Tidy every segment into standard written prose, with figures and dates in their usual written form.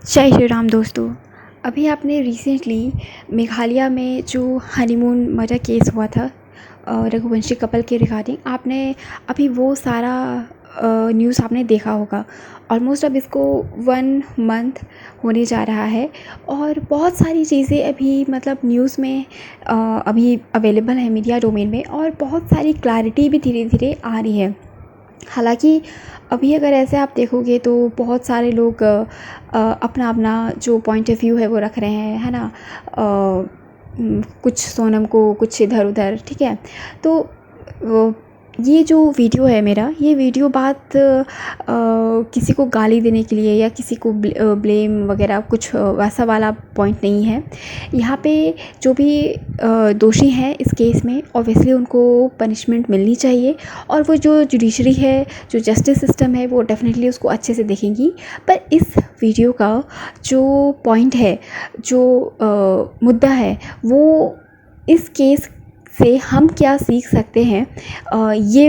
जय श्री राम दोस्तों। अभी आपने रिसेंटली मेघालय में जो हनीमून मर्डर केस हुआ था रघुवंशी कपल के रिगार्डिंग, आपने अभी वो सारा न्यूज़ आपने देखा होगा। ऑलमोस्ट अब इसको 1 मंथ होने जा रहा है और बहुत सारी चीज़ें अभी मतलब न्यूज़ में अभी अवेलेबल है मीडिया डोमेन में, और बहुत सारी क्लैरिटी भी धीरे धीरे आ रही है। हालांकि अभी अगर ऐसे आप देखोगे तो बहुत सारे लोग अपना अपना जो पॉइंट ऑफ व्यू है वो रख रहे हैं, है ना। कुछ सोनम को, कुछ इधर उधर, ठीक है। तो ये जो वीडियो है मेरा, ये वीडियो बात किसी को गाली देने के लिए या किसी को ब्लेम वगैरह कुछ वैसा वाला पॉइंट नहीं है। यहाँ पे जो भी दोषी हैं इस केस में, ऑब्वियसली उनको पनिशमेंट मिलनी चाहिए, और वो जो जुडिशरी है, जो जस्टिस सिस्टम है, वो डेफिनेटली उसको अच्छे से देखेंगी। पर इस वीडियो का जो पॉइंट है, जो मुद्दा है, वो इस केस से हम क्या सीख सकते हैं, ये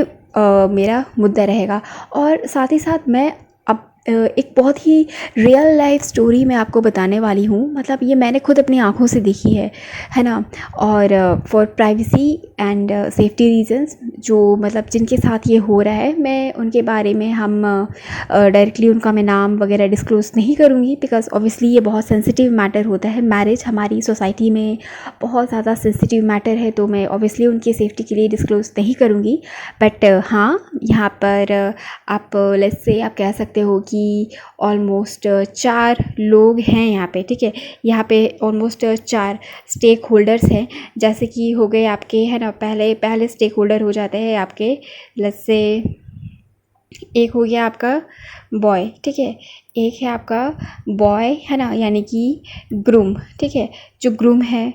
मेरा मुद्दा रहेगा। और साथ ही साथ मैं अब एक बहुत ही रियल लाइफ स्टोरी मैं आपको बताने वाली हूँ। मतलब ये मैंने खुद अपनी आँखों से देखी है ना। और for privacy and safety reasons, जो मतलब जिनके साथ ये हो रहा है, मैं उनके बारे में हम डायरेक्टली उनका मैं नाम वगैरह डिस्क्लोज़ नहीं करूँगी, बिकॉज़ ऑब्वियसली ये बहुत सेंसिटिव मैटर होता है। मैरिज हमारी सोसाइटी में बहुत ज़्यादा सेंसिटिव मैटर है, तो मैं ऑब्वियसली उनकी सेफ्टी के लिए डिस्क्लोज़ नहीं करूँगी। बट हाँ, यहाँ पर आप लेट्स से आप कह सकते हो कि ऑलमोस्ट 4 लोग हैं यहाँ पे, ठीक है। यहाँ पे ऑलमोस्ट 4 स्टेक होल्डर्स हैं, जैसे कि हो गए आपके, है ना। पहले स्टेक होल्डर हो जाते हैं आपके, लेट्स से एक हो गया आपका बॉय, ठीक है। एक है आपका बॉय, है ना, यानी कि ग्रूम, ठीक है, जो ग्रूम है।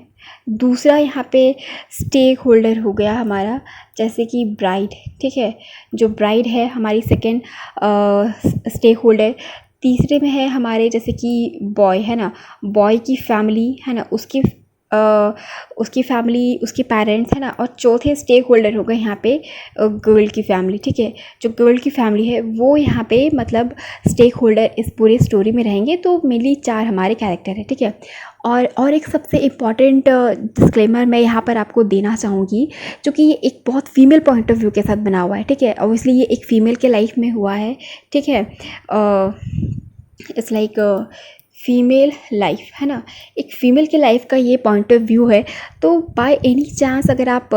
दूसरा यहाँ पे स्टेक होल्डर हो गया हमारा, जैसे कि ब्राइड, ठीक है, जो ब्राइड है हमारी सेकेंड स्टेक होल्डर। तीसरे में है हमारे जैसे कि बॉय, है ना, बॉय की फैमिली, है ना, उसकी फैमिली, उसके पेरेंट्स, है ना। और चौथे स्टेक होल्डर हो गए यहाँ पे गर्ल की फैमिली, ठीक है। जो गर्ल की फैमिली है वो यहाँ पे मतलब स्टेक होल्डर इस पूरी स्टोरी में रहेंगे। तो मेनली 4 हमारे कैरेक्टर हैं, ठीक है। और एक सबसे इम्पॉर्टेंट डिस्क्लेमर मैं यहाँ पर आपको देना चाहूँगी, जो कि ये एक बहुत फीमेल पॉइंट ऑफ व्यू के साथ बना हुआ है, ठीक है। ऑब्वियसली ये एक फ़ीमेल के लाइफ में हुआ है, ठीक है। इट्स लाइक फीमेल लाइफ, है ना। एक फ़ीमेल के लाइफ का ये पॉइंट ऑफ व्यू है। तो बाय एनी चांस अगर आप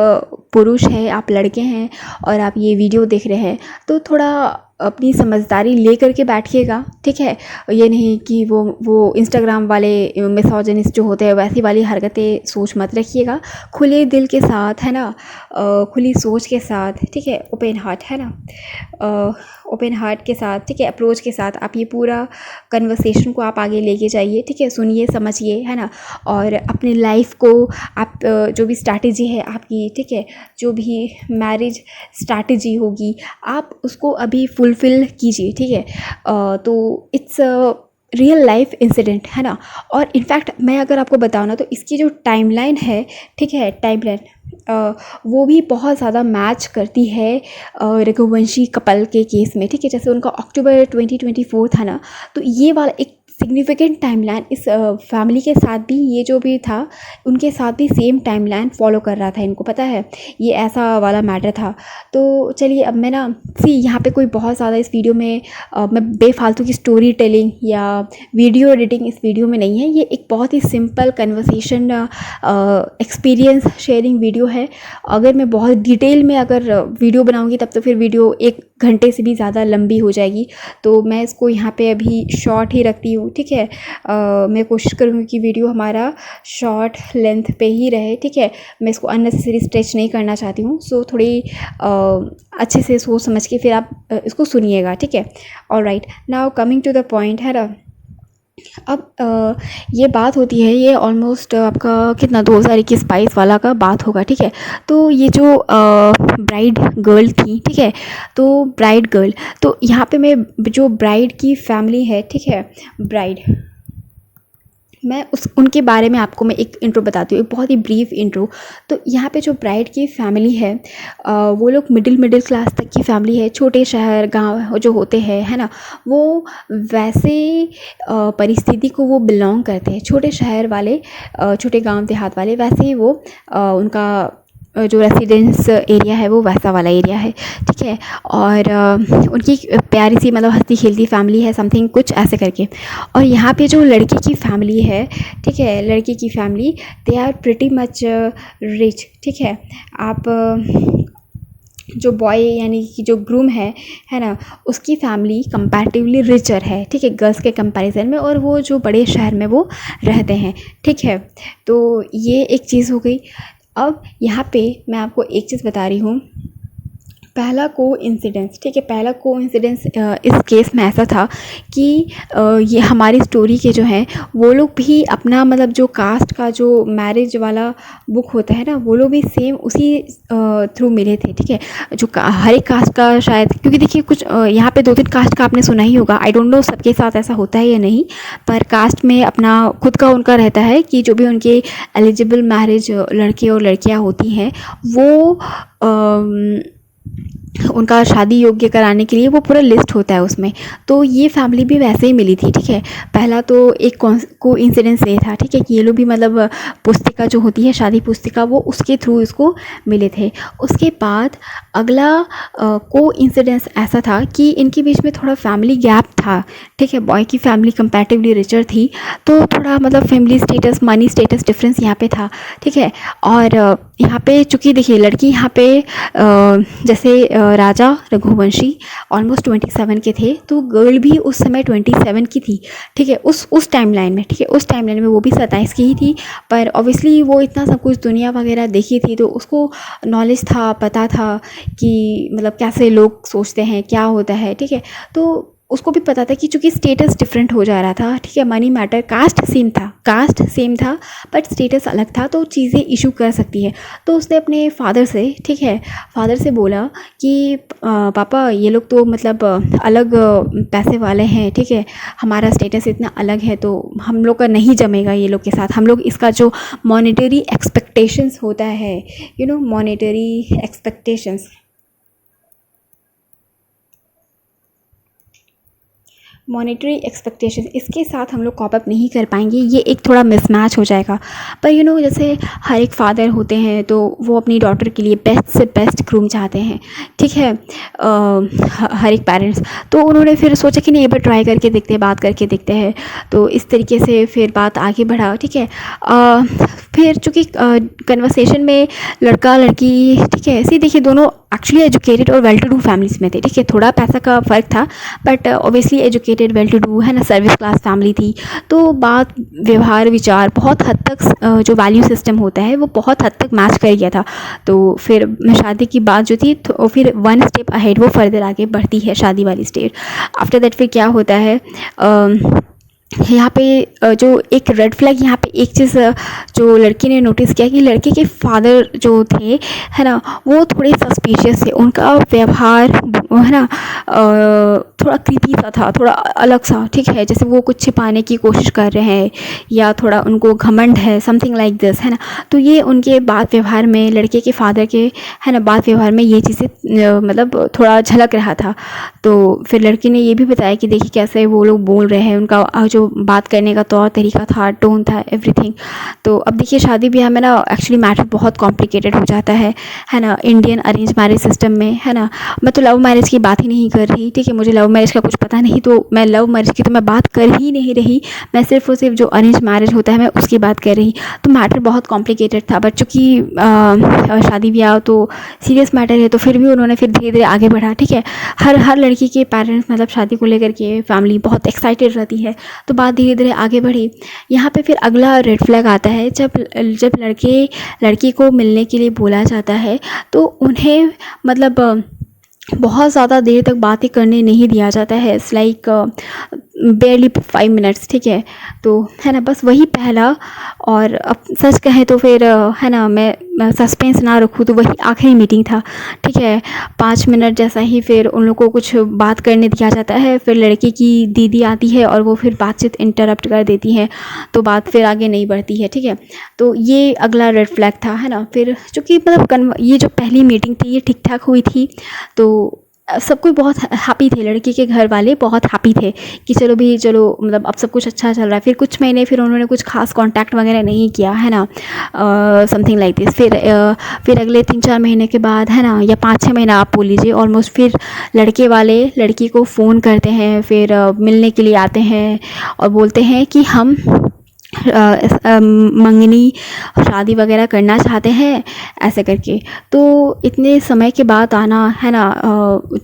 पुरुष हैं, आप लड़के हैं और आप ये वीडियो देख रहे हैं, तो थोड़ा अपनी समझदारी ले करके बैठिएगा, ठीक है। ये नहीं कि वो इंस्टाग्राम वाले मिसोजिनिस्ट जो होते हैं वैसी वाली हरकतें सोच मत रखिएगा। खुले दिल के साथ, है ना, खुली सोच के साथ, ठीक है, ओपन हार्ट, है ना, ओपन हार्ट के साथ, ठीक है, अप्रोच के साथ आप ये पूरा कन्वर्सेशन को आप आगे लेके जाइए, ठीक है। सुनिए, समझिए, है ना। और अपनी लाइफ को आप जो भी स्ट्रैटेजी है आपकी, ठीक है, जो भी मैरिज स्ट्रैटेजी होगी, आप उसको अभी फुलफ़िल कीजिए, ठीक है। तो इट्स रियल लाइफ इंसिडेंट, है ना। और इनफैक्ट मैं अगर आपको बताऊँ ना, तो इसकी जो टाइमलाइन है, ठीक है, टाइमलाइन वो भी बहुत ज़्यादा मैच करती है रघुवंशी कपल के केस में, ठीक है। जैसे उनका अक्टूबर 2024 था ना, तो ये वाला एक सिग्निफिकेंट टाइमलाइन इस फैमिली के साथ भी, ये जो भी था उनके साथ भी सेम टाइमलाइन फॉलो कर रहा था। इनको पता है ये ऐसा वाला मैटर था। तो चलिए अब मैं ना यहाँ पे कोई बहुत ज़्यादा इस वीडियो में मैं बेफालतू की स्टोरी टेलिंग या वीडियो एडिटिंग इस वीडियो में नहीं है। ये एक बहुत ही simple conversation experience sharing video है। अगर मैं बहुत डिटेल में अगर वीडियो बनाऊँगी तब तो फिर वीडियो 1 घंटे से भी ज़्यादा लंबी हो जाएगी। तो मैं इसको यहाँ पे अभी शॉर्ट ही रखती हूँ, ठीक है। मैं कोशिश करूँगी कि वीडियो हमारा शॉर्ट लेंथ पे ही रहे, ठीक है। मैं इसको अननेसेसरी स्ट्रेच नहीं करना चाहती हूँ। सो थोड़ी अच्छे से सोच समझ के फिर आप इसको सुनिएगा, ठीक है। Alright, now coming to the point, है ना। अब ये बात होती है, ये ऑलमोस्ट आपका कितना 2021 22 वाला का बात होगा, ठीक है। तो ये जो ब्राइड गर्ल थी, ठीक है, तो ब्राइड गर्ल, तो यहाँ पे मैं जो ब्राइड की फैमिली है, ठीक है, मैं उस उनके बारे में आपको मैं एक इंट्रो बताती हूँ, एक बहुत ही ब्रीफ इंट्रो। तो यहाँ पे जो ब्राइड की फैमिली है वो लोग मिडिल क्लास तक की फैमिली है। छोटे शहर गांव जो होते हैं, है ना, वो वैसे परिस्थिति को वो बिलोंग करते हैं। छोटे शहर वाले, छोटे गांव देहात वाले, वैसे ही वो उनका जो रेसिडेंस एरिया है वो वैसा वाला एरिया है, ठीक है। और उनकी प्यारी सी मतलब हंसती खेलती फैमिली है, समथिंग कुछ ऐसे करके। और यहाँ पे जो लड़की की फैमिली है, ठीक है, लड़की की family, they are pretty much rich, ठीक है। आप जो बॉय यानी कि जो ग्रूम है ना, उसकी फैमिली कंपैरेटिवली रिचर है, ठीक है, गर्ल्स के कंपैरिजन में, और वो जो बड़े शहर में वो रहते हैं, ठीक है। तो ये एक चीज़ हो गई। अब यहाँ पे मैं आपको एक चीज़ बता रही हूँ। पहला कोइंसिडेंस, ठीक है, पहला कोइंसिडेंस इस केस में ऐसा था कि ये हमारी स्टोरी के जो हैं वो लोग भी अपना मतलब जो कास्ट का जो मैरिज वाला बुक होता है ना, वो लोग भी सेम उसी थ्रू मिले थे, ठीक है। जो हर एक कास्ट का शायद, क्योंकि देखिए कुछ यहाँ पे 2-3 कास्ट का आपने सुना ही होगा, आई डोंट नो सबके साथ ऐसा होता है या नहीं, पर कास्ट में अपना खुद का उनका रहता है कि जो भी उनके एलिजिबल मैरिज लड़के और लड़कियाँ होती हैं वो उनका शादी योग्य कराने के लिए वो पूरा लिस्ट होता है उसमें। तो ये फैमिली भी वैसे ही मिली थी, ठीक है। पहला तो एक कोइंसिडेंस ये था, ठीक है, कि ये लोग भी मतलब पुस्तिका जो होती है, शादी पुस्तिका, वो उसके थ्रू इसको मिले थे। उसके बाद अगला कोइंसिडेंस ऐसा था कि इनके बीच में थोड़ा फैमिली गैप था, ठीक है। बॉय की फैमिली कंपैरेटिवली रिचर थी, तो थोड़ा मतलब family status, money status difference यहाँ पे था, ठीक है। और यहाँ पे चूँकि देखिए लड़की यहाँ पे जैसे राजा रघुवंशी ऑलमोस्ट 27 के थे, तो गर्ल भी उस समय 27 की थी, ठीक है, उस टाइमलाइन में, ठीक है, उस टाइमलाइन में वो भी 27 की ही थी। पर ऑब्वियसली वो इतना सब कुछ दुनिया वगैरह देखी थी, तो उसको नॉलेज था, पता था कि मतलब कैसे लोग सोचते हैं, क्या होता है, ठीक है। तो उसको भी पता था कि चूँकि स्टेटस डिफरेंट हो जा रहा था, ठीक है, मनी मैटर, कास्ट सेम था बट स्टेटस अलग था, तो चीज़ें इशू कर सकती है। तो उसने अपने फादर से, ठीक है, फादर से बोला कि पापा ये लोग तो मतलब अलग पैसे वाले हैं, ठीक है, हमारा स्टेटस इतना अलग है, तो हम लोग का नहीं जमेगा ये लोग के साथ। हम लोग इसका जो मॉनेटरी एक्सपेक्टेशंस होता है, you know, monetary expectations, monetary expectation, इसके साथ हम लोग कॉप अप नहीं कर पाएंगे, ये एक थोड़ा मिसमैच हो जाएगा। पर यू नो जैसे हर एक फादर होते हैं तो वो अपनी डॉटर के लिए बेस्ट से बेस्ट ग्रूम चाहते हैं, ठीक है, हर एक पेरेंट्स। तो उन्होंने फिर सोचा कि नहीं एक बार ट्राई करके देखते हैं, बात करके देखते हैं। तो इस तरीके से फिर बात आगे बढ़ा, ठीक है। फिर चूँकि कन्वर्सेशन में लड़का लड़की, ठीक है, ऐसे देखिए दोनों एक्चुअली एजुकेटेड और वेल टू डू फैमिलीज़ में थे, ठीक है, थोड़ा पैसा का फ़र्क था but obviously educated, well to do, है ना, सर्विस क्लास फैमिली थी। तो बात, व्यवहार, विचार बहुत हद तक जो वैल्यू सिस्टम होता है वो बहुत हद तक मैच कर गया था। तो फिर शादी की बात जो थी तो फिर 1 स्टेप अहेड वो फर्दर आगे बढ़ती है, शादी वाली स्टेज। आफ्टर दैट फिर क्या होता है, यहाँ पे जो एक रेड फ्लैग, यहाँ पे एक चीज़ जो लड़की ने नोटिस किया कि लड़के के फादर जो थे, है ना, वो थोड़े सस्पिशियस थे। उनका व्यवहार, है ना, थोड़ा क्रीपी सा था, थोड़ा अलग सा, ठीक है, जैसे वो कुछ छिपाने की कोशिश कर रहे हैं या थोड़ा उनको घमंड है, समथिंग लाइक दिस, है ना। तो ये उनके बात व्यवहार में, लड़के के फादर के, है ना, बात व्यवहार में ये चीज़ें मतलब थोड़ा झलक रहा था। तो फिर लड़की ने ये भी बताया कि देखिए कैसे वो लोग बोल रहे हैं, उनका जो बात करने का तौर तरीका था, टोन था, एवरीथिंग। तो अब देखिए शादी ब्याह में ना एक्चुअली मैटर बहुत कॉम्प्लिकेटेड हो जाता है ना, इंडियन अरेंज मैरिज सिस्टम में, है ना। मैं तो लव मैरिज की बात ही नहीं कर रही, ठीक है, मुझे लव मैरिज का कुछ पता नहीं, तो मैं लव मैरिज की तो मैं बात कर ही नहीं रही, मैं सिर्फ और सिर्फ जो अरेंज मैरिज होता है मैं उसकी बात कर रही। तो मैटर बहुत कॉम्प्लिकेटेड था, बट चूँकि शादी ब्याह तो सीरियस मैटर है, तो फिर भी उन्होंने फिर धीरे धीरे आगे बढ़ा, ठीक है। हर लड़की के पेरेंट्स मतलब शादी को लेकर के फैमिली बहुत एक्साइटेड रहती है, तो बात धीरे धीरे आगे बढ़ी। यहाँ पे फिर अगला रेड फ्लैग आता है, जब लड़की को मिलने के लिए बोला जाता है तो उन्हें मतलब बहुत ज़्यादा देर तक बातें करने नहीं दिया जाता है। इट्स लाइक बेयरली 5 मिनट्स, ठीक है। तो है ना, बस वही पहला। और अब सच कहें तो फिर है ना, मैं सस्पेंस ना रखूँ तो वही आखिरी मीटिंग था, ठीक है। 5 मिनट जैसा ही फिर उन लोगों को कुछ बात करने दिया जाता है, फिर लड़के की दीदी आती है और वो फिर बातचीत इंटरप्ट कर देती है, तो बात फिर आगे नहीं बढ़ती है, ठीक है। तो ये अगला रेड फ्लैग था, है ना। फिर चूँकि मतलब ये जो पहली मीटिंग थी ये ठीक ठाक हुई थी, तो सब कोई बहुत हैप्पी थे, लड़की के घर वाले बहुत हैप्पी थे कि चलो भी चलो, मतलब अब सब कुछ अच्छा चल रहा है। फिर कुछ महीने फिर उन्होंने कुछ खास कांटेक्ट वगैरह नहीं किया, है ना, समथिंग लाइक दिस। फिर अगले 3-4 महीने के बाद, है ना, या 5-6 महीना आप बोल लीजिए ऑलमोस्ट, फिर लड़के वाले लड़की को फ़ोन करते हैं, फिर मिलने के लिए आते हैं और बोलते हैं कि हम मंगनी शादी वगैरह करना चाहते हैं, ऐसे करके। तो इतने समय के बाद आना, है ना,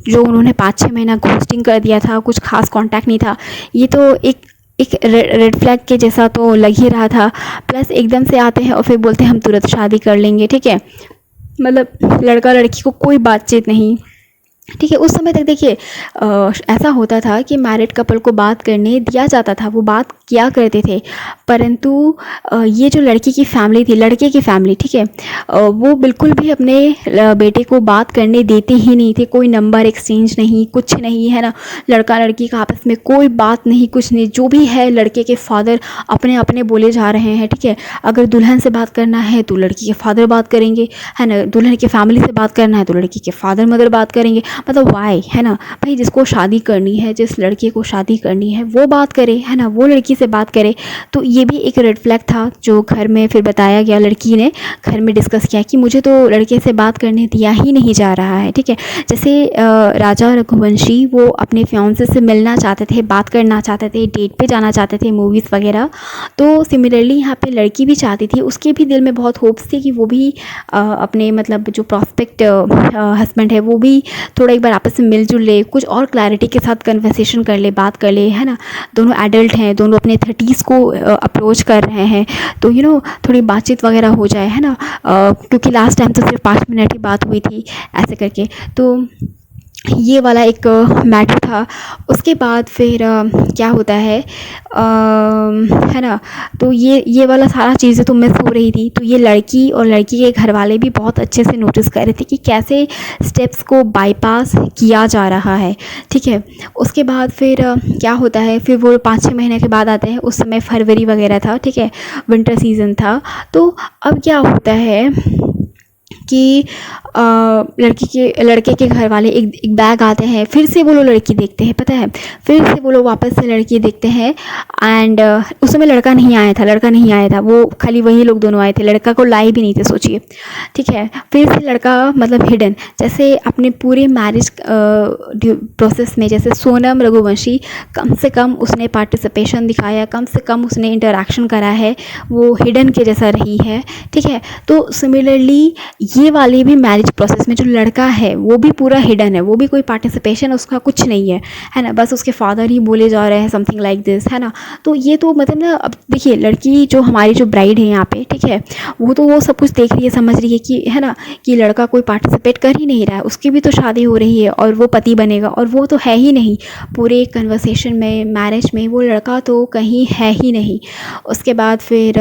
जो उन्होंने 5-6 महीना घोस्टिंग कर दिया था, कुछ खास कांटेक्ट नहीं था, ये तो एक रेड फ्लैग के जैसा तो लग ही रहा था। प्लस एकदम से आते हैं और फिर बोलते हैं हम तुरंत शादी कर लेंगे, ठीक है। मतलब लड़का लड़की को कोई बातचीत नहीं, ठीक है। उस समय तक देखिए ऐसा होता था कि मैरिड कपल को बात करने दिया जाता था, वो बात किया करते थे, परंतु ये जो लड़की की फैमिली थी, लड़के की फैमिली, ठीक है, वो बिल्कुल भी अपने बेटे को बात करने देते ही नहीं थे। कोई नंबर एक्सचेंज नहीं, कुछ नहीं, है ना। लड़का लड़की का आपस में कोई बात नहीं, कुछ नहीं। जो भी है लड़के के फादर अपने अपने बोले जा रहे हैं, ठीक है। अगर दुल्हन से बात करना है तो लड़की के फादर बात करेंगे, है ना। दुल्हन के फैमिली से बात करना है तो लड़की के फादर मदर बात करेंगे। मतलब वाई, है ना भाई, जिसको शादी करनी है, जिस लड़के को शादी करनी है वो बात करे, है ना, वो लड़की से बात करे। तो ये भी एक रेड फ्लैग था जो घर में फिर बताया गया, लड़की ने घर में डिस्कस किया कि मुझे तो लड़के से बात करने दिया ही नहीं जा रहा है, ठीक है। जैसे राजा रघुवंशी वो अपने फियांसे से मिलना चाहते थे, बात करना चाहते थे, डेट पे जाना चाहते थे, मूवीज़ वगैरह। तो सिमिलरली यहाँ पे लड़की भी चाहती थी, उसके भी दिल में बहुत होप्स थे कि वो भी अपने मतलब जो प्रॉस्पेक्ट हस्बैंड है वो भी थोड़ा एक बार आपस में मिलजुल ले, कुछ और क्लैरिटी के साथ कन्वर्सेशन कर ले, बात कर ले, है ना। दोनों एडल्ट हैं, दोनों अपने 30s को अप्रोच कर रहे हैं, तो थोड़ी बातचीत वगैरह हो जाए, है ना। क्योंकि लास्ट टाइम तो सिर्फ 5 मिनट ही बात हुई थी, ऐसे करके। तो ये वाला एक मैटर था। उसके बाद फिर क्या होता है, है ना। तो ये वाला सारा चीज़ें तो मिस हो रही थी। तो ये लड़की और लड़की के घर वाले भी बहुत अच्छे से नोटिस कर रहे थे कि कैसे स्टेप्स को बाईपास किया जा रहा है, ठीक है। उसके बाद फिर क्या होता है, फिर वो 5-6 महीने के बाद आते हैं। उस समय फरवरी वगैरह था, ठीक है, विंटर सीज़न था। तो अब क्या होता है कि लड़के के घर वाले एक बैग आते हैं, फिर से वो लोग लड़की देखते हैं, पता है, फिर से वो लोग वापस से लड़की देखते हैं। एंड उस समय लड़का नहीं आया था, वो खाली वही लोग दोनों आए थे, लड़का को लाए भी नहीं थे, सोचिए, ठीक है। फिर से लड़का मतलब हिडन, जैसे अपने पूरे मैरिज प्रोसेस में जैसे सोनम रघुवंशी कम से कम उसने पार्टिसिपेशन दिखाया, कम से कम उसने इंटरेक्शन करा है, वो हिडन के जैसा रही है, ठीक है। तो सिमिलरली ये वाले भी मैरिज प्रोसेस में जो लड़का है वो भी पूरा हिडन है, वो भी कोई पार्टिसिपेशन उसका कुछ नहीं है ना। बस उसके फादर ही बोले जा रहे हैं, समथिंग लाइक दिस, है ना। तो ये तो मतलब ना, अब देखिए लड़की जो हमारी जो ब्राइड है यहाँ पे, ठीक है, वो सब कुछ देख रही है, समझ रही है कि, है ना, कि लड़का कोई पार्टिसिपेट कर ही नहीं रहा है, उसकी भी तो शादी हो रही है और वो पति बनेगा, और वो तो है ही नहीं पूरे कन्वर्सेशन में, मैरिज में वो लड़का तो कहीं है ही नहीं। उसके बाद फिर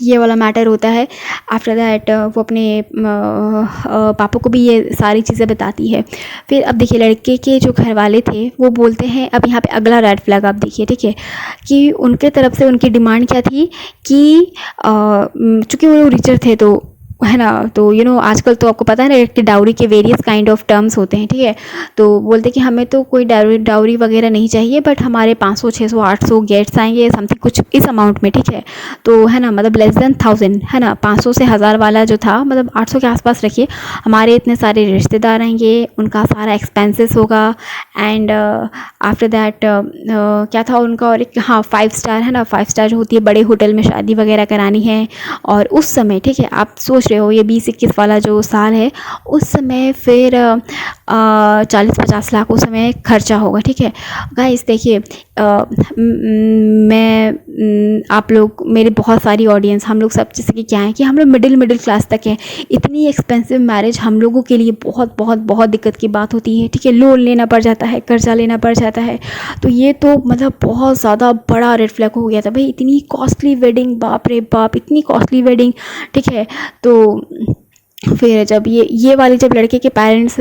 ये वाला मैटर होता है। आफ्टर दैट वो अपने पापा को भी ये सारी चीज़ें बताती है। फिर अब देखिए लड़के के जो घर वाले थे वो बोलते हैं, अब यहाँ पे अगला रेड फ्लैग आप देखिए, ठीक है, कि उनके तरफ से उनकी डिमांड क्या थी कि चूँकि वो लोग रिचर थे, तो है ना, तो आजकल तो आपको पता है ना कि डाउरी के वेरियस काइंड ऑफ टर्म्स होते हैं, ठीक है। तो बोलते कि हमें तो कोई डाउरी वगैरह नहीं चाहिए, बट हमारे 500, 600, 800 गेट्स आएंगे, समथिंग कुछ इस अमाउंट में, ठीक है। तो है ना, मतलब लेस देन 1000, है ना, 500 से 1000 वाला जो था, मतलब 800 के आसपास रखिए। हमारे इतने सारे रिश्तेदार आएंगे, उनका सारा एक्सपेंसेस होगा। एंड आफ्टर दैट क्या था उनका, और एक 5 स्टार, है ना, 5 स्टार जो होती है बड़े होटल में शादी वगैरह करानी है। और उस समय, ठीक है, आप सोच रहे हो ये 20-21 वाला जो साल है, उस समय फिर 40-50 लाख उस समय खर्चा होगा, ठीक है। गाइस देखिए, आप लोग, मेरे बहुत सारी ऑडियंस, हम लोग सब जैसे कि क्या है कि हम लोग मिडिल क्लास तक हैं। इतनी एक्सपेंसिव मैरिज हम लोगों के लिए बहुत बहुत बहुत दिक्कत की बात होती है, ठीक है। लोन लेना पड़ जाता है, कर्जा लेना पड़ जाता है। तो ये तो मतलब बहुत ज़्यादा बड़ा रेड फ्लैग हो गया था भाई। इतनी कॉस्टली वेडिंग, बाप रे बाप, इतनी कॉस्टली वेडिंग, ठीक है। तो फिर जब ये वाले जब लड़के के पेरेंट्स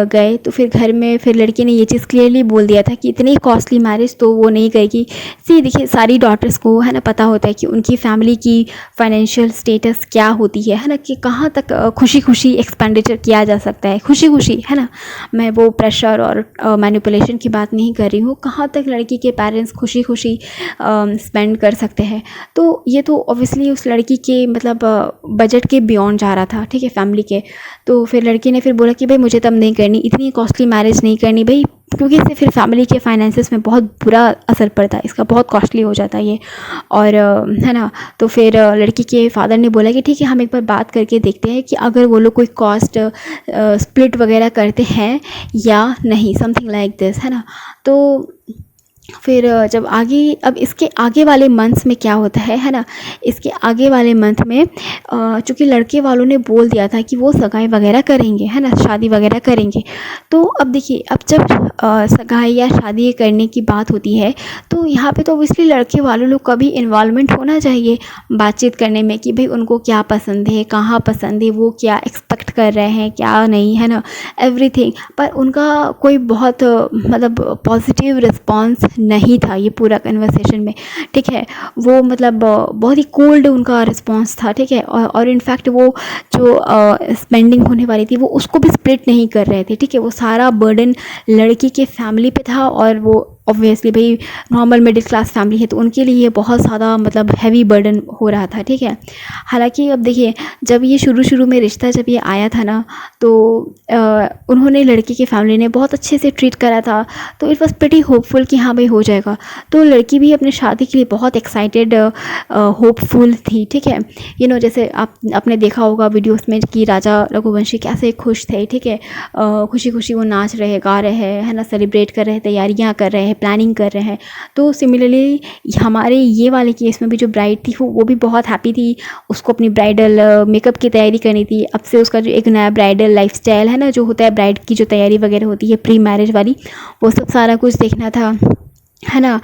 गए, तो फिर घर में फिर लड़की ने ये चीज़ क्लियरली बोल दिया था कि इतनी कॉस्टली मैरिज तो वो नहीं करेगी। सी देखिए, सारी डॉटर्स को है ना पता होता है कि उनकी फैमिली की फाइनेंशियल स्टेटस क्या होती है ना, कि कहाँ तक खुशी खुशी एक्सपेंडिचर किया जा सकता है, खुशी खुशी, है ना। मैं वो प्रेशर और मैनिपुलेशन की बात नहीं कर रही हूँ, कहाँ तक लड़की के पेरेंट्स खुशी खुशी स्पेंड कर सकते हैं। तो ये तो ऑब्वियसली उस लड़की के मतलब बजट के बियॉन्ड जा रहा था, ठीक है, फैमिली के। तो फिर लड़की ने फिर बोला कि भाई मुझे तब नहीं करनी, इतनी कॉस्टली मैरिज नहीं करनी भाई, क्योंकि इससे फिर फैमिली के फाइनेंसेस में बहुत बुरा असर पड़ता है, इसका बहुत कॉस्टली हो जाता है ये, और है ना। तो फिर लड़की के फादर ने बोला कि ठीक है, हम एक बार बात करके देखते हैं कि अगर वो लोग कोई कॉस्ट स्प्लिट वगैरह करते हैं या नहीं, समथिंग लाइक दिस, है ना। तो फिर जब आगे, अब इसके आगे वाले मंथ्स में क्या होता है ना, इसके आगे वाले मंथ में चूँकि लड़के वालों ने बोल दिया था कि वो सगाई वगैरह करेंगे, है ना, शादी वगैरह करेंगे। तो अब देखिए, अब जब सगाई या शादी करने की बात होती है, तो यहाँ पे तो ऑब्वियसली लड़के वालों लोग का भी इन्वॉल्वमेंट होना चाहिए बातचीत करने में, कि भाई उनको क्या पसंद है, कहाँ पसंद है, वो क्या एक्सपेक्ट कर रहे हैं, क्या नहीं, है ना, एवरीथिंग। पर उनका कोई बहुत मतलब पॉजिटिव रिस्पॉन्स नहीं था ये पूरा कन्वर्सेशन में, ठीक है। वो मतलब बहुत ही कोल्ड उनका रिस्पॉन्स था, ठीक है। और इनफैक्ट वो जो स्पेंडिंग होने वाली थी वो उसको भी स्प्लिट नहीं कर रहे थे, ठीक है। वो सारा बर्डन लड़की के फैमिली पे था, और वो ऑब्वियसली भाई नॉर्मल मिडिल क्लास फैमिली है, तो उनके लिए ये बहुत ज़्यादा मतलब हैवी बर्डन हो रहा था, ठीक है। हालांकि अब देखिए, जब ये शुरू में रिश्ता जब ये आया था ना, तो उन्होंने, लड़की की फैमिली ने बहुत अच्छे से ट्रीट करा था, तो इट वॉज प्रीटी होपफुल कि हाँ भाई हो जाएगा। तो लड़की भी अपने शादी के लिए बहुत एक्साइटेड, होपफुल थी, ठीक है। जैसे आपने देखा होगा वीडियोस में कि राजा रघुवंशी कैसे खुश थे, ठीक है। खुशी खुशी वो नाच रहे, गा रहे हैं, है ना, सेलिब्रेट कर रहे हैं, तैयारियां कर रहे हैं, प्लानिंग कर रहे हैं। तो सिमिलरली हमारे ये वाले केस में भी जो ब्राइड थी वो भी बहुत हैप्पी थी। उसको अपनी ब्राइडल मेकअप की तैयारी करनी थी। अब से उसका जो एक नया ब्राइडल लाइफस्टाइल है ना, जो होता है ब्राइड की जो तैयारी वगैरह होती है प्री मैरिज वाली, वो सब सारा कुछ देखना था, है ना।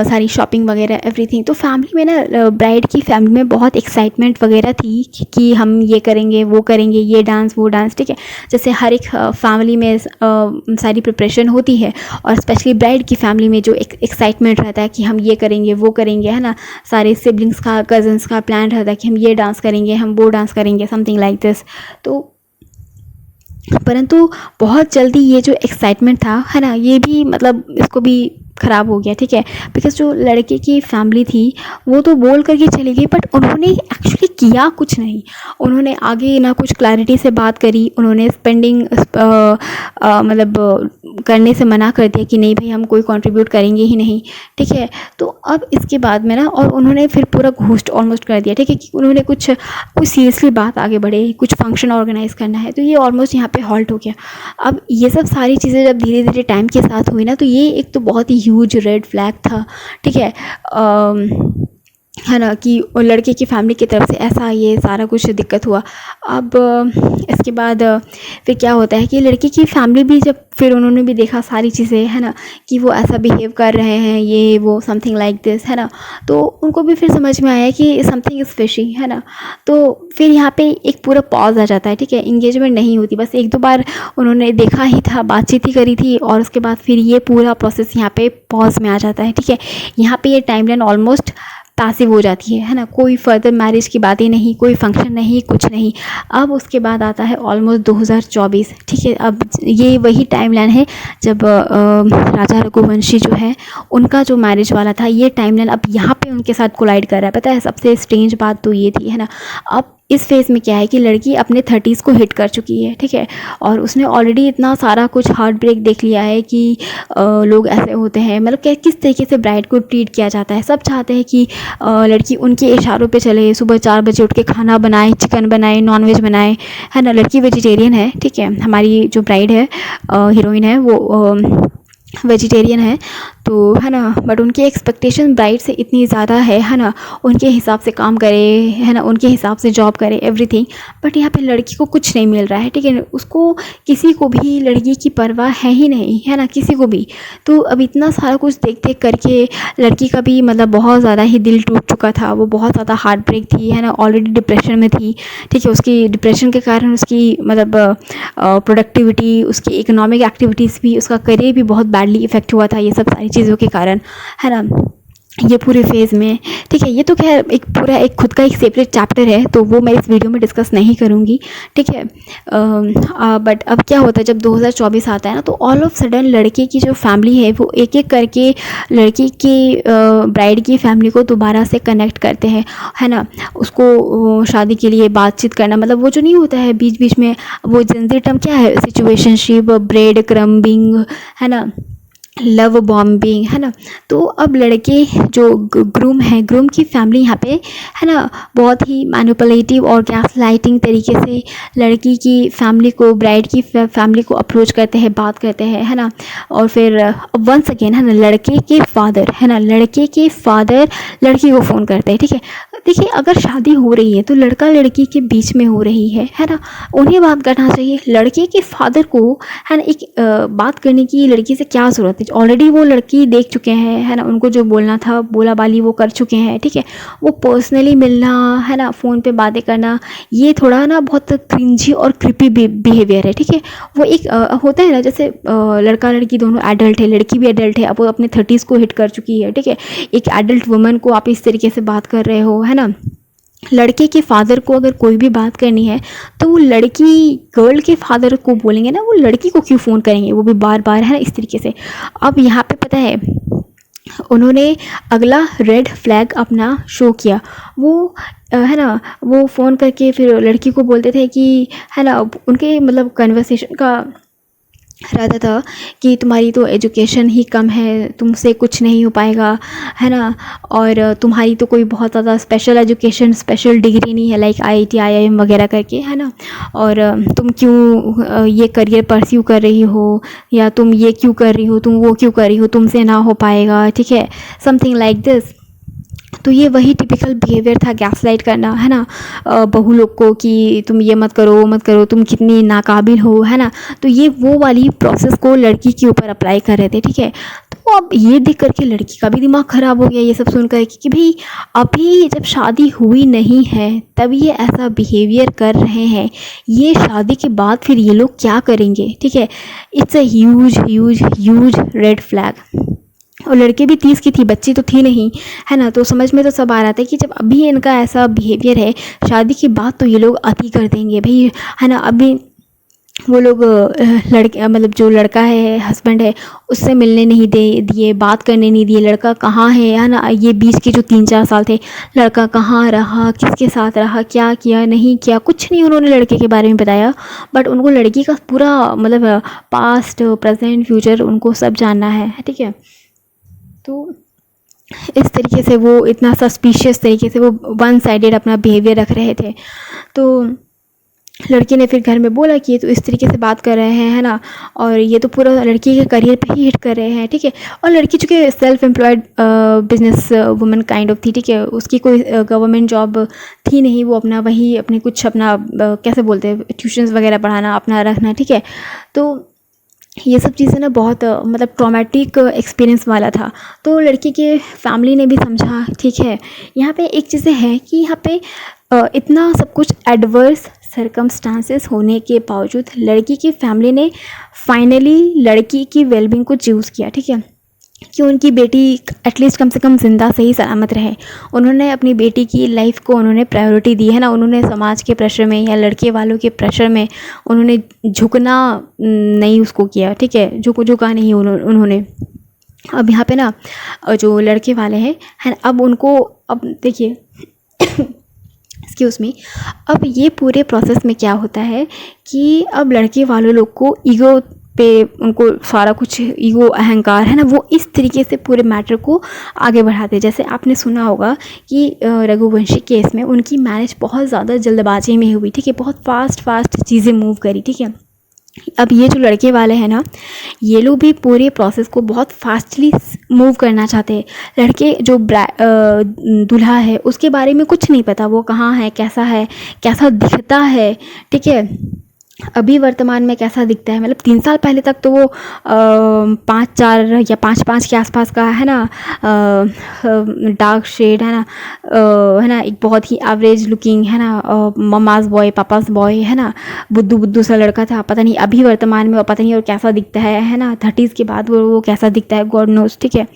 सारी शॉपिंग वगैरह एवरीथिंग। तो फैमिली में ना, ब्राइड की फैमिली में बहुत एक्साइटमेंट वगैरह थी कि हम ये करेंगे, वो करेंगे, ये डांस, वो डांस, ठीक है। जैसे हर एक फैमिली में सारी प्रिपरेशन होती है, और स्पेशली ब्राइड की फैमिली में जो एक्साइटमेंट रहता है कि हम ये करेंगे, वो करेंगे, है ना। सारे सिबलिंग्स का, कज़न्स का प्लान रहता है कि हम ये डांस करेंगे, हम वो डांस करेंगे, समथिंग लाइक दिस। तो परंतु बहुत जल्दी ये जो एक्साइटमेंट था, है ना, ये भी मतलब इसको भी ख़राब हो गया, ठीक है। बिकॉज जो लड़के की फैमिली थी वो तो बोल करके चली गई, बट उन्होंने एक्चुअली किया कुछ नहीं। उन्होंने आगे ना कुछ क्लैरिटी से बात करी, उन्होंने स्पेंडिंग मतलब करने से मना कर दिया कि नहीं भाई हम कोई कंट्रीब्यूट करेंगे ही नहीं, ठीक है। तो अब इसके बाद में ना, और उन्होंने फिर पूरा घोस्ट ऑलमोस्ट कर दिया, ठीक है, कि उन्होंने कुछ सीरियसली बात आगे बढ़े, कुछ फंक्शन ऑर्गेनाइज करना है, तो ये ऑलमोस्ट यहाँ पे हॉल्ट हो गया। अब ये सब सारी चीज़ें जब धीरे धीरे टाइम के साथ हुई ना, तो ये एक तो बहुत ही ह्यूज रेड फ्लैग था, ठीक है ना, कि लड़के की फैमिली की तरफ से ऐसा ये सारा कुछ दिक्कत हुआ। अब इसके बाद फिर क्या होता है कि लड़की की फैमिली भी जब फिर उन्होंने भी देखा सारी चीज़ें, है ना, कि वो ऐसा बिहेव कर रहे हैं, ये वो समथिंग लाइक दिस, है ना। तो उनको भी फिर समझ में आया कि समथिंग इज़ फिशी, है ना। तो फिर यहाँ पे एक पूरा पॉज आ जाता है, ठीक है। इंगेजमेंट नहीं होती, बस एक दो बार उन्होंने देखा ही था, बातचीत ही करी थी, और उसके बाद फिर ये पूरा प्रोसेस यहाँ पे पॉज में आ जाता है, ठीक है। यहाँ पे ये टाइमलाइन ऑलमोस्ट पैसिव हो जाती है ना। कोई फर्दर मैरिज की बातें नहीं, कोई फंक्शन नहीं, कुछ नहीं। अब उसके बाद आता है ऑलमोस्ट 2024, ठीक है। अब ये वही टाइमलाइन है जब राजा रघुवंशी जो है उनका जो मैरिज वाला था, ये टाइमलाइन अब यहाँ पे उनके साथ कोलाइड कर रहा है। पता है सबसे स्ट्रेंज बात तो ये थी, है ना। अब इस फेज़ में क्या है कि लड़की अपने 30s को हिट कर चुकी है, ठीक है, और उसने ऑलरेडी इतना सारा कुछ हार्ट ब्रेक देख लिया है कि लोग ऐसे होते हैं, मतलब किस तरीके से ब्राइड को ट्रीट किया जाता है। सब चाहते हैं कि लड़की उनके इशारों पे चले, सुबह 4 बजे उठ के खाना बनाए, चिकन बनाए, नॉनवेज बनाए, है ना। लड़की वेजिटेरियन है, ठीक है, हमारी जो ब्राइड है, हीरोइन है, वो वेजिटेरियन है, तो है ना, बट उनकी एक्सपेक्टेशन ब्राइड से इतनी ज़्यादा है ना, उनके हिसाब से काम करे, है ना, उनके हिसाब से जॉब करे, एवरीथिंग। बट यहाँ पे लड़की को कुछ नहीं मिल रहा है, ठीक है, उसको किसी को भी लड़की की परवाह है ही नहीं, है ना, किसी को भी। तो अब इतना सारा कुछ देख देख करके लड़की का भी मतलब बहुत ज़्यादा ही दिल टूट चुका था, वो बहुत ज़्यादा हार्ट ब्रेक थी, है ना, ऑलरेडी डिप्रेशन में थी, ठीक है। उसकी डिप्रेशन के कारण उसकी मतलब प्रोडक्टिविटी, उसकी इकोनॉमिक एक्टिविटीज़ भी, उसका करियर भी बहुत बैडली इफ़ेक्ट हुआ था ये सब सारी चीज़ों के कारण, है ना, ये पूरे फेज़ में, ठीक है। ये तो खैर एक पूरा एक खुद का एक सेपरेट चैप्टर है, तो वो मैं इस वीडियो में डिस्कस नहीं करूँगी, ठीक है। बट अब क्या होता है जब 2024 आता है ना, तो ऑल ऑफ सडन लड़के की जो फैमिली है वो एक एक करके लड़की की ब्राइड की फैमिली को दोबारा से कनेक्ट करते हैं, है ना। उसको शादी के लिए बातचीत करना, मतलब वो जो नहीं होता है बीच बीच में, वो जनरल टर्म क्या है, सिचुएशनशिप, ब्रेड क्रम्बिंग, है ना, लव बॉम्बिंग, है ना। तो अब लड़के जो ग्रूम है, ग्रूम की फैमिली यहाँ पे, है ना, बहुत ही मैनिपुलेटिव और गैस लाइटिंग तरीके से लड़की की फैमिली को, ब्राइड की फैमिली को अप्रोच करते हैं, बात करते हैं, है ना। और फिर वंस अगेन, है ना, लड़के के फादर, है ना, लड़के के फादर लड़की को फ़ोन करते हैं, ठीक है। देखिए, अगर शादी हो रही है तो लड़का लड़की के बीच में हो रही है ना, उन्हें बात करना चाहिए। लड़के के फादर को, है ना, एक बात करने की लड़की से क्या ज़रूरत है, ऑलरेडी वो लड़की देख चुके हैं, है ना, उनको जो बोलना था बोला बाली वो कर चुके हैं, ठीक है। वो पर्सनली मिलना, है ना, फ़ोन पे बातें करना, ये थोड़ा ना बहुत क्रिंजी और क्रिपी बिहेवियर है, ठीक है। वो एक होता है ना, जैसे लड़का लड़की दोनों एडल्ट है, लड़की भी एडल्ट है, अब वो अपने 30s को हिट कर चुकी है, ठीक है। एक एडल्ट वुमन को आप इस तरीके से बात कर रहे हो, है ना। लड़के के फादर को अगर कोई भी बात करनी है तो वो लड़की गर्ल के फादर को बोलेंगे ना, वो लड़की को क्यों फ़ोन करेंगे, वो भी बार बार, है ना, इस तरीके से। अब यहाँ पे पता है उन्होंने अगला रेड फ्लैग अपना शो किया, वो है ना, वो फ़ोन करके फिर लड़की को बोलते थे कि, है ना, उनके मतलब कन्वर्सेशन का रहता था कि तुम्हारी तो एजुकेशन ही कम है, तुमसे कुछ नहीं हो पाएगा, है ना, और तुम्हारी तो कोई बहुत ज़्यादा स्पेशल एजुकेशन, स्पेशल डिग्री नहीं है, लाइक IIT IIM वगैरह करके, है ना, और तुम क्यों ये करियर परस्यू कर रही हो, या तुम ये क्यों कर रही हो, तुम वो क्यों कर रही हो, तुमसे ना हो पाएगा, ठीक है, समथिंग लाइक दिस। तो ये वही टिपिकल बिहेवियर था, गैसलाइट करना, है ना, बहू लोग को कि तुम ये मत करो, वो मत करो, तुम कितनी नाकाबिल हो, है ना। तो ये वो वाली प्रोसेस को लड़की के ऊपर अप्लाई कर रहे थे, ठीक है। तो अब ये देख करके लड़की का भी दिमाग ख़राब हो गया ये सब सुन कर कि भाई अभी जब शादी हुई नहीं है तब ये ऐसा बिहेवियर कर रहे हैं, ये शादी के बाद फिर ये लोग क्या करेंगे, ठीक है। It's a huge huge huge red flag. और लड़के भी 30 की थी, बच्ची तो थी नहीं, है ना। तो समझ में तो सब आ रहा था कि जब अभी इनका ऐसा बिहेवियर है, शादी के बाद तो ये लोग अति कर देंगे भाई, है ना। अभी वो लोग लड़के मतलब जो लड़का है, हस्बैंड है, उससे मिलने नहीं दिए, बात करने नहीं दिए, लड़का कहाँ है ना। ये बीच के जो 3-4 साल थे, लड़का कहाँ रहा, किसके साथ रहा, क्या किया नहीं किया, कुछ नहीं उन्होंने लड़के के बारे में बताया। बट उनको लड़की का पूरा मतलब पास्ट, प्रेजेंट, फ्यूचर उनको सब जानना है, ठीक है। तो इस तरीके से वो इतना सस्पिशियस तरीके से वो वन साइडेड अपना बिहेवियर रख रहे थे। तो लड़की ने फिर घर में बोला कि ये तो इस तरीके से बात कर रहे हैं, है ना, और ये तो पूरा लड़की के करियर पे ही हिट कर रहे हैं, ठीक है। और लड़की चूँकि self employed business woman kind of थी, ठीक है, उसकी कोई गवर्नमेंट जॉब थी नहीं, वो अपना वही अपने कुछ अपना कैसे बोलते हैं, ट्यूशन्स वगैरह पढ़ाना अपना रखना, ठीक है। तो ये सब चीज़ें ना बहुत मतलब ट्रॉमेटिक एक्सपीरियंस वाला था। तो लड़की के फैमिली ने भी समझा, ठीक है। यहाँ पे एक चीज़ें है कि यहाँ पे इतना सब कुछ एडवर्स सर्कमस्टांसेस होने के बावजूद लड़की की फैमिली ने फाइनली लड़की की वेलबींग को चूज़ किया, ठीक है, कि उनकी बेटी एटलीस्ट कम से कम ज़िंदा सही सलामत रहे। उन्होंने अपनी बेटी की लाइफ को उन्होंने प्रायोरिटी दी, है ना। उन्होंने समाज के प्रेशर में या लड़के वालों के प्रेशर में उन्होंने झुकना नहीं उसको किया, ठीक है, झुका नहीं उन्होंने। अब यहाँ पे ना जो लड़के वाले हैं, है ना, अब उनको अब देखिए एक्सक्यूज़ मी। अब ये पूरे प्रोसेस में क्या होता है कि अब लड़के वाले लोग को ईगो पे उनको सारा कुछ ईगो अहंकार है ना, वो इस तरीके से पूरे मैटर को आगे बढ़ाते हैं। जैसे आपने सुना होगा कि रघुवंशी केस में उनकी मैरिज बहुत ज़्यादा जल्दबाजी में हुई, ठीक है, बहुत फास्ट चीज़ें मूव करी, ठीक है। अब ये जो लड़के वाले हैं ना, ये लोग भी पूरे प्रोसेस को बहुत फास्टली मूव करना चाहते हैं। लड़के जो दूल्हा है उसके बारे में कुछ नहीं पता, वो कहाँ है, कैसा दिखता है, ठीक है, अभी वर्तमान में कैसा दिखता है। मतलब 3 साल पहले तक तो वो 5-4 या 5-5 के आसपास का है ना, डार्क शेड है ना, एक बहुत ही एवरेज लुकिंग है ना, ममाज बॉय, पापास बॉय है ना, बुद्धू सा लड़का था। पता नहीं अभी वर्तमान में वो पता नहीं और कैसा दिखता है ना, 30s के बाद वो कैसा दिखता है, गॉड नोस, ठीक है।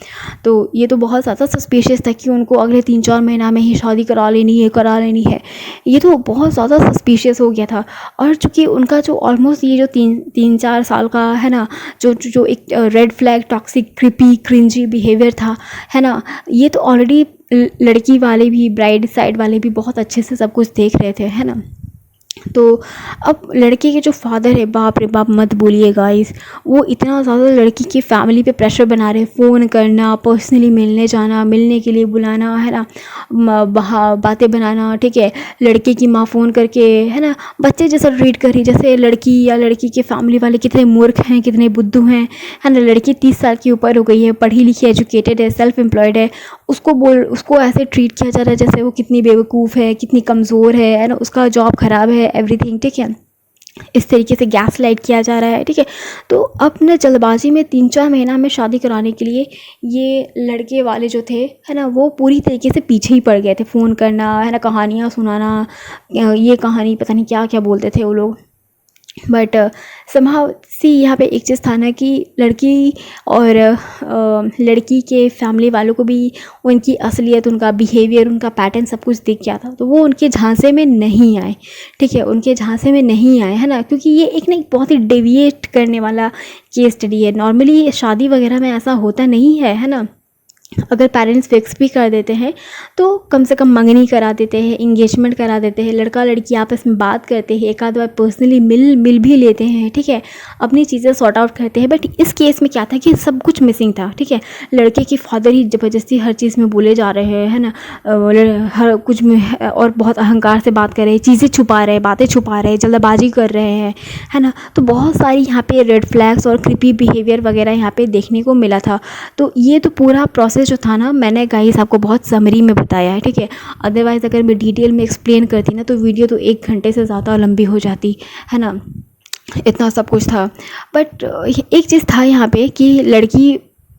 तो ये तो बहुत ज़्यादा सस्पिशियस था कि उनको अगले 3-4 महीना में ही शादी करा लेनी है। ये तो बहुत ज़्यादा सस्पिशियस हो गया था। और चूँकि उनका जो ऑलमोस्ट ये जो 3-4 साल का है ना, जो एक red flag toxic creepy cringey behaviour था, है ना, ये तो ऑलरेडी लड़की वाले भी, ब्राइड साइड वाले भी बहुत अच्छे से सब कुछ देख रहे थे, है ना। तो अब लड़के के जो फादर है, बाप रे बाप मत बोलिए गाइस, वो इतना ज़्यादा लड़की की फैमिली पे प्रेशर बना रहे, फ़ोन करना, पर्सनली मिलने जाना, मिलने के लिए बुलाना, है ना, बातें बनाना, ठीक है, लड़के की माँ फ़ोन करके है ना बच्चे जैसा ट्रीट कर रही, जैसे लड़की या लड़की के फैमिली वाले कितने मूर्ख हैं, कितने बुद्धू हैं, है ना। लड़की 30 साल की ऊपर हो गई है, पढ़ी लिखी, एजुकेटेड है, सेल्फ एम्प्लॉयड है, उसको ऐसे ट्रीट किया जा रहा है जैसे वो कितनी बेवकूफ़ है, कितनी कमज़ोर है ना, उसका जॉब ख़राब है, एवरीथिंग, ठीक है। इस तरीके से गैस लाइट किया जा रहा है, ठीक है। तो अब न जल्दबाजी में 3-4 महीना में शादी कराने के लिए ये लड़के वाले जो थे, है ना, वो पूरी तरीके से पीछे ही पड़ गए थे। फ़ोन करना, है ना, कहानियाँ सुनाना, ये कहानी पता नहीं क्या क्या बोलते थे वो लोग। बट समहाउ सी यहाँ पे एक चीज़ था ना कि लड़की और लड़की के फैमिली वालों को भी उनकी असलियत, उनका बिहेवियर, उनका पैटर्न सब कुछ दिख गया था। तो वो उनके झांसे में नहीं आए, ठीक है, उनके झांसे में नहीं आए, है ना, क्योंकि ये एक ना एक बहुत ही डेविएट करने वाला केस स्टडी है। नॉर्मली शादी वगैरह में ऐसा होता नहीं है ना। अगर पेरेंट्स फिक्स भी कर देते हैं तो कम से कम मंगनी करा देते हैं, इंगेजमेंट करा देते हैं, लड़का लड़की आपस में बात करते हैं, एक आध बार पर्सनली मिल भी लेते हैं, ठीक है, अपनी चीज़ें सॉर्ट आउट करते हैं। बट इस केस में क्या था कि सब कुछ मिसिंग था, ठीक है। लड़के की फादर ही ज़बरदस्ती हर चीज़ में बोले जा रहे हैं, है ना, हर कुछ में, और बहुत अहंकार से बात कर रहे हैं, चीज़ें छुपा रहे हैं, बातें छुपा रहे हैं, जल्दबाजी कर रहे हैं, है ना। तो बहुत सारी यहाँ पे रेड फ्लैग्स और क्रिपी बिहेवियर वगैरह यहाँ पे देखने को मिला था। तो ये तो पूरा प्रोसेस जो था ना, मैंने गाइस आपको बहुत समरी में बताया है, ठीक है। अदरवाइज़ अगर मैं डिटेल में एक्सप्लेन करती ना तो वीडियो तो 1 घंटे से ज़्यादा लंबी हो जाती, है ना, इतना सब कुछ था। बट एक चीज़ था यहाँ पे कि लड़की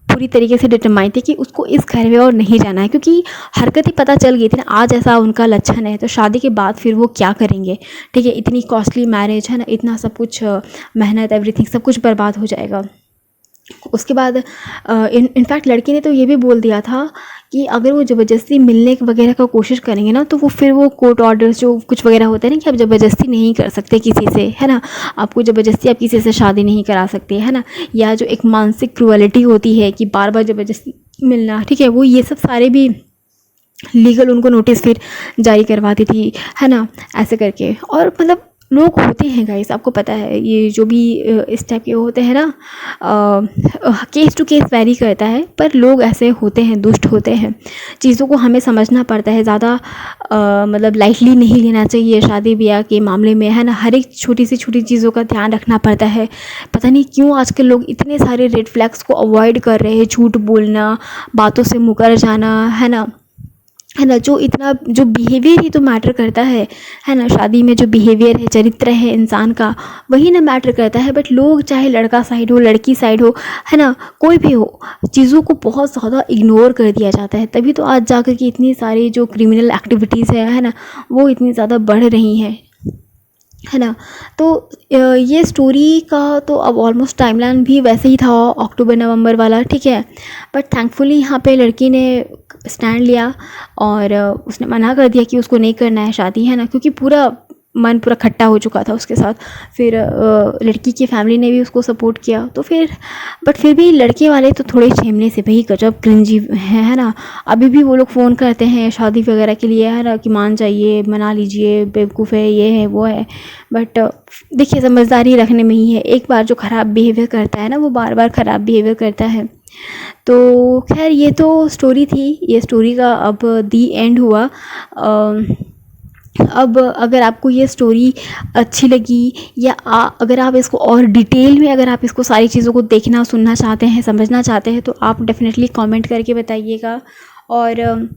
पूरी तरीके से डिटरमाइन थी कि उसको इस घर में और नहीं जाना है, क्योंकि हरकत ही पता चल गई थी ना, आज ऐसा उनका लक्षण है तो शादी के बाद फिर वो क्या करेंगे, ठीक है। इतनी कॉस्टली मैरिज, है ना, इतना सब कुछ मेहनत, एवरीथिंग सब कुछ बर्बाद हो जाएगा। उसके बाद इनफैक्ट लड़की ने तो ये भी बोल दिया था कि अगर वो ज़बरदस्ती मिलने वगैरह का कोशिश करेंगे ना तो वो कोर्ट ऑर्डर्स जो कुछ वगैरह होते हैं ना कि आप ज़बरदस्ती नहीं कर सकते किसी से, है ना, आपको ज़बरदस्ती आप किसी से शादी नहीं करा सकते, है ना, या जो एक मानसिक क्रूअलिटी होती है कि बार बार ज़बरदस्ती मिलना, ठीक है, वो ये सब सारे भी लीगल उनको नोटिस फिर जारी करवाती थी, है ना, ऐसे करके। और मतलब लोग होते हैं गाइस, आपको पता है ये जो भी इस टाइप के होते हैं ना, केस टू केस वैरी करता है, पर लोग ऐसे होते हैं, दुष्ट होते हैं। चीज़ों को हमें समझना पड़ता है, ज़्यादा मतलब लाइटली नहीं लेना चाहिए शादी ब्याह के मामले में, है ना। हर एक छोटी सी छोटी चीज़ों का ध्यान रखना पड़ता है। पता नहीं क्यों आजकल लोग इतने सारे रेड फ्लैग्स को अवॉइड कर रहे हैं, झूठ बोलना, बातों से मुकर जाना, है ना, जो बिहेवियर ही तो मैटर करता है ना। शादी में जो बिहेवियर है, चरित्र है इंसान का, वही ना मैटर करता है। बट लोग चाहे लड़का साइड हो, लड़की साइड हो, है ना, कोई भी हो, चीज़ों को बहुत ज़्यादा इग्नोर कर दिया जाता है। तभी तो आज जाकर के इतनी सारी जो क्रिमिनल एक्टिविटीज़ है ना, वो इतनी ज़्यादा बढ़ रही हैं, है ना। तो ये स्टोरी का तो अब ऑलमोस्ट टाइमलाइन भी वैसे ही था, अक्टूबर नवंबर वाला, ठीक है। बट थैंकफुली यहाँ पे लड़की ने स्टैंड लिया और उसने मना कर दिया कि उसको नहीं करना है शादी, है ना, क्योंकि पूरा मन पूरा खट्टा हो चुका था उसके साथ। फिर लड़की की फैमिली ने भी उसको सपोर्ट किया, तो फिर भी लड़के वाले तो थोड़े झेमने से भाई गजब क्रिंजी है ना। अभी भी वो लोग फ़ोन करते हैं शादी वगैरह के लिए, है ना, कि मान जाइए, मना लीजिए, बेवकूफ़ है, ये है वो है। बट देखिए समझदारी रखने में ही है, एक बार जो ख़राब बिहेवियर करता है ना, वो बार बार ख़राब बिहेवियर करता है। तो खैर ये तो स्टोरी थी, ये स्टोरी का अब दी एंड हुआ। अब अगर आपको ये स्टोरी अच्छी लगी, या अगर आप इसको और डिटेल में, अगर आप इसको सारी चीज़ों को देखना सुनना चाहते हैं, समझना चाहते हैं, तो आप डेफ़िनेटली कमेंट करके बताइएगा। और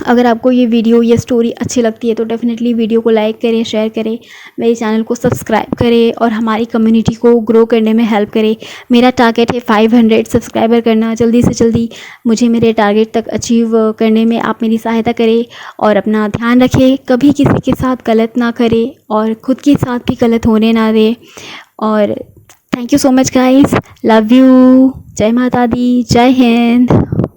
अगर आपको ये वीडियो, ये स्टोरी अच्छी लगती है तो डेफ़िनेटली वीडियो को लाइक करें, शेयर करें, मेरे चैनल को सब्सक्राइब करें और हमारी कम्युनिटी को ग्रो करने में हेल्प करें। मेरा टारगेट है 500 सब्सक्राइबर करना। जल्दी से जल्दी मुझे मेरे टारगेट तक अचीव करने में आप मेरी सहायता करें, और अपना ध्यान रखें, कभी किसी के साथ गलत ना करें और ख़ुद के साथ भी गलत होने ना दें। और thank you so much guys, love you, जय माता दी, जय हिंद।